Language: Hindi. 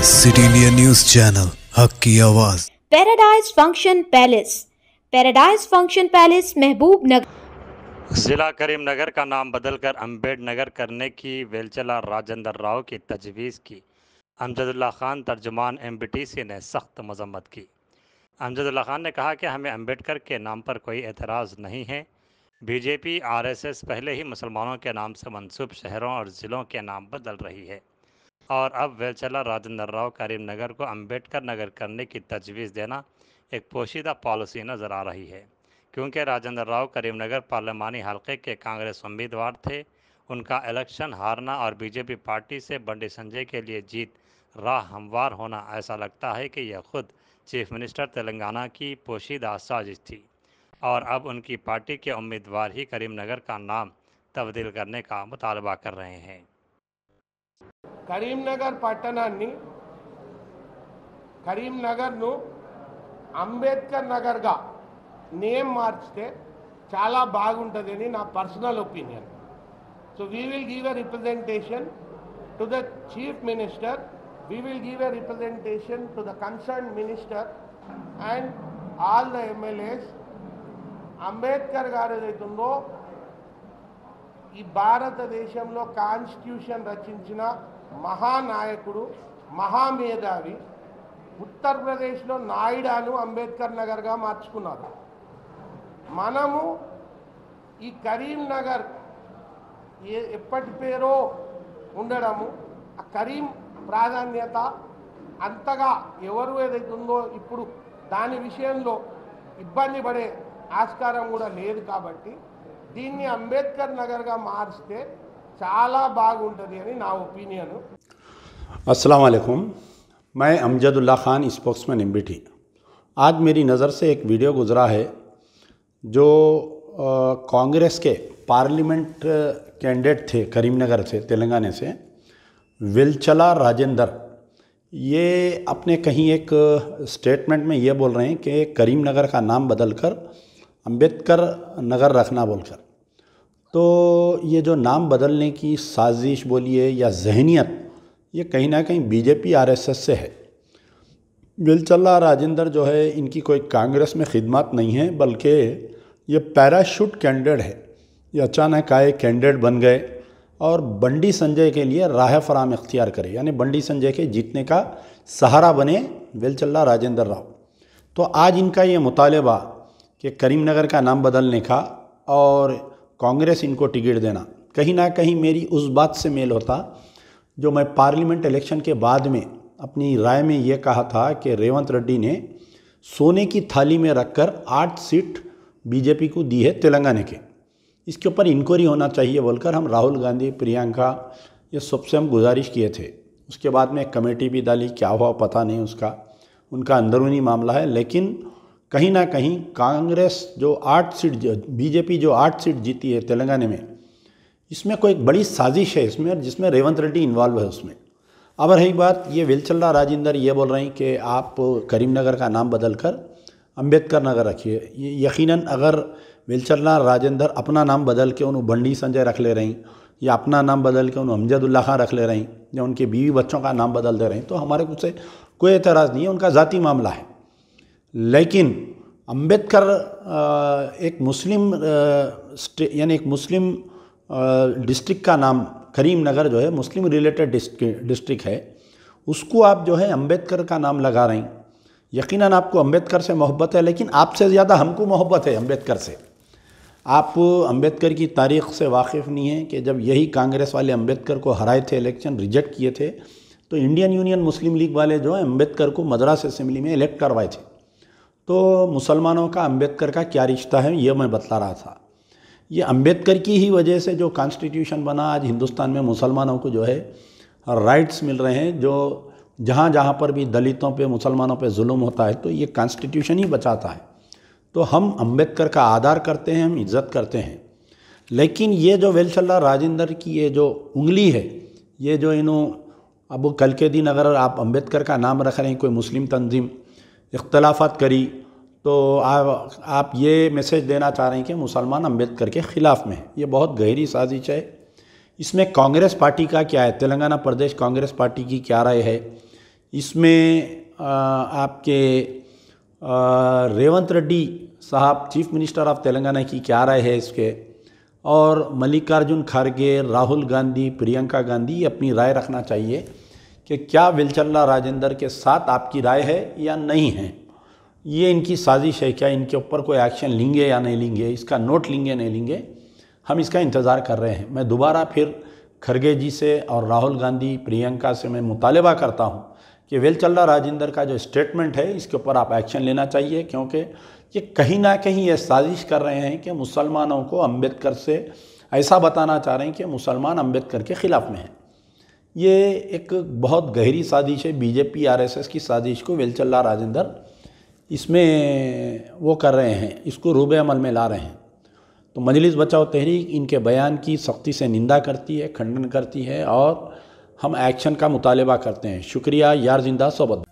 सिटी इंडिया न्यूज चैनल, हक की आवाज। Paradise function palace. Paradise function palace महबूब नगर। जिला करीमनगर का नाम बदलकर अम्बेडनगर करने की वेलचला राजेंद्र राव की तजवीज़ की अमजदुल्ला खान तर्जुमान MBTC ने सख्त मजम्मत की। अमजदुल्ला खान ने कहा कि हमें अम्बेडकर के नाम पर कोई एतराज़ नहीं है। BJP RSS पहले ही मुसलमानों के नाम से मंसूब शहरों और ज़िलों के नाम बदल रही है और अब वेलचला राजेंद्र राव करीमनगर को अम्बेडकर नगर करने की तजवीज़ देना एक पोशीदा पॉलिसी नज़र आ रही है, क्योंकि राजेंद्र राव करीमनगर पार्लिमानी हलके के कांग्रेस उम्मीदवार थे। उनका इलेक्शन हारना और BJP पार्टी से बंडी संजय के लिए जीत राह हमवार होना, ऐसा लगता है कि यह खुद चीफ मिनिस्टर तेलंगाना की पोशीदा साजिश थी और अब उनकी पार्टी के उम्मीदवार ही करीमनगर का नाम तब्दील करने का मुतालबा कर रहे हैं। కరీంనగర్ పట్టణాన్ని కరీంనగర్ను అంబేద్కర్ నగర్గా నేమ్ మార్చితే చాలా బాగుంటుందని నా personal opinion. So we will give a representation to the chief minister, we will give a representation to the concern minister and all the MLAs. Ambedkar గారు ఏదైతుందో ఈ భారతదేశంలో కాన్స్టిట్యూషన్ రచించిన మహానాయకుడు, మహామేధావి. ఉత్తరప్రదేశ్లో నాయిడాను అంబేద్కర్ నగర్గా మార్చుకున్నారు. మనము ఈ కరీంనగర్ ఎప్పటి పేరో ఉండడము, ఆ కరీం ప్రాధాన్యత అంతగా ఎవరు ఏదైతే ఉందో ఇప్పుడు దాని విషయంలో ఇబ్బంది పడే ఆస్కారం కూడా లేదు. కాబట్టి దీన్ని అంబేద్కర్ నగర్గా మార్చితే చాలా బాగుంటుంది అని నా ఒపీనియన్. अस्सलाम वालेकुम, मैं अमजदुल्ला ख़ान स्पोक्समैन MBT। आज मेरी नज़र से एक वीडियो गुज़रा है जो कांग्रेस के पार्लियामेंट कैंडिडेट थे करीमनगर से, तेलंगाना से, वेलचला राजेंद्र। ये अपने कहीं एक स्टेटमेंट में ये बोल रहे हैं कि करीमनगर का नाम बदलकर अम्बेडकर नगर रखना बोलकर। तो ये जो नाम बदलने की साजिश बोलिए या जहनीत, ये कहीं ना कहीं BJP RSS से है। वेलचला राजेंद्र जो है, इनकी कोई कांग्रेस में खिदमत नहीं है, बल्कि ये पैराशूट कैंडिडेट है। ये अचानक आए, कैंडिडेट बन गए और बंडी संजय के लिए राह फराम इख्तियार करे, यानी बंडी संजय के जीतने का सहारा बने वेलचला राजेंद्र राव। तो आज इनका ये मुतालबा कि करीमनगर का नाम बदलने का और कांग्रेस इनको टिकट देना, कहीं ना कहीं मेरी उस बात से मेल होता जो मैं पार्लियामेंट इलेक्शन के बाद में अपनी राय में ये कहा था कि रेवंत रेड्डी ने सोने की थाली में रखकर 8 सीट BJP को दी है तेलंगाना के। इसके ऊपर इंक्वायरी होना चाहिए बोलकर हम राहुल गांधी, प्रियंका, ये सबसे हम गुजारिश किए थे। उसके बाद में एक कमेटी भी डाली, क्या हुआ पता नहीं, उसका उनका अंदरूनी मामला है। लेकिन कहीं ना कहीं कांग्रेस जो 8 सीट, BJP जो 8 सीट जीती है तेलंगाना में, इसमें कोई एक बड़ी साजिश है इसमें, जिसमें रेवंत रेड्डी इन्वॉल्व है उसमें। अब रही बात ये वेलचला राजेंद्र ये बोल रहे हैं कि आप करीमनगर का नाम बदलकर अम्बेडकर नगर रखिए। ये यकीनन अगर वेलचला राजेंद्र अपना नाम बदल के उन्होंने बंडी संजय रख ले रही, या अपना नाम बदल के उन्होंने अमजदुल्ला खान रख ले रही, या उनके बीवी बच्चों का नाम बदल दे रही, तो हमारे कुछ से कोई एतराज़ नहीं है, उनका ज़ाती मामला है। लेकिन अम्बेडकर एक मुस्लिम यानी एक मुस्लिम डिस्ट्रिक्ट का नाम करीमनगर जो है मुस्लिम रिलेटेड डिस्ट्रिक्ट है, उसको आप जो है अम्बेडकर का नाम लगा रही। यकीनन आपको अम्बेडकर से मोहब्बत है, लेकिन आपसे ज़्यादा हमको मोहब्बत है अम्बेडकर से। आप अम्बेडकर की तारीख़ से वाकिफ़ नहीं है कि जब यही कांग्रेस वाले अम्बेडकर को हराए थे, इलेक्शन रिजेक्ट किए थे, तो इंडियन यूनियन मुस्लिम लीग वाले जो है अम्बेडकर को मद्रास असेंबली में इलेक्ट करवाए थे। तो मुसलमानों का अम्बेडकर का क्या रिश्ता है, ये मैं बतला रहा था। ये अम्बेडकर की ही वजह से जो कॉन्स्टिट्यूशन बना, आज हिंदुस्तान में मुसलमानों को जो है राइट्स मिल रहे हैं। जो जहाँ जहाँ पर भी दलितों पे, मुसलमानों पे जुल्म होता है, तो ये कॉन्स्टिट्यूशन ही बचाता है। तो हम अम्बेडकर का आदर करते हैं, हम इज़्ज़त करते हैं। लेकिन ये जो वेलचला राजेंद्र की ये जो उंगली है, ये जो अब कल के दिन अगर आप अम्बेडकर का नाम रख रहे हैं, कोई मुस्लिम तंजीम इख्तलाफात करी, तो आप ये मैसेज देना चाह रहे हैं कि मुसलमान अम्बेडकर के ख़िलाफ़ में है। ये बहुत गहरी साजिश है। इसमें कांग्रेस पार्टी का क्या है, तेलंगाना प्रदेश कांग्रेस पार्टी की क्या राय है इसमें आपके रेवंत रेड्डी साहब चीफ मिनिस्टर ऑफ तेलंगाना की क्या राय है इसके, और मल्लिकार्जुन खड़गे, राहुल गांधी, प्रियंका गांधी अपनी राय रखना चाहिए कि क्या वेलचल्ला राजेंद्र के साथ आपकी राय है या नहीं है। ये इनकी साजिश है, क्या इनके ऊपर कोई एक्शन लेंगे या नहीं लेंगे, इसका नोट लेंगे नहीं लेंगे, हम इसका इंतज़ार कर रहे हैं। मैं दोबारा फिर खड़गे जी से और राहुल गांधी, प्रियंका से मैं मुतालबा करता हूँ कि वेलचल्ला राजेंद्र का जो स्टेटमेंट है इसके ऊपर आप एक्शन लेना चाहिए, क्योंकि ये कहीं ना कहीं ये साजिश कर रहे हैं कि मुसलमानों को अम्बेडकर से ऐसा बताना चाह रहे हैं कि मुसलमान अम्बेडकर के ख़िलाफ़ में हैं। ये एक बहुत गहरी साजिश है, बीजेपी आरएसएस की साजिश को वेलचल्ला राजेंद्र इसमें वो कर रहे हैं, इसको रूबे अमल में ला रहे हैं। तो मजलिस बचाओ तहरीक इनके बयान की सख्ती से निंदा करती है, खंडन करती है और हम एक्शन का मुतालबा करते हैं। शुक्रिया। यार जिंदा सोबत।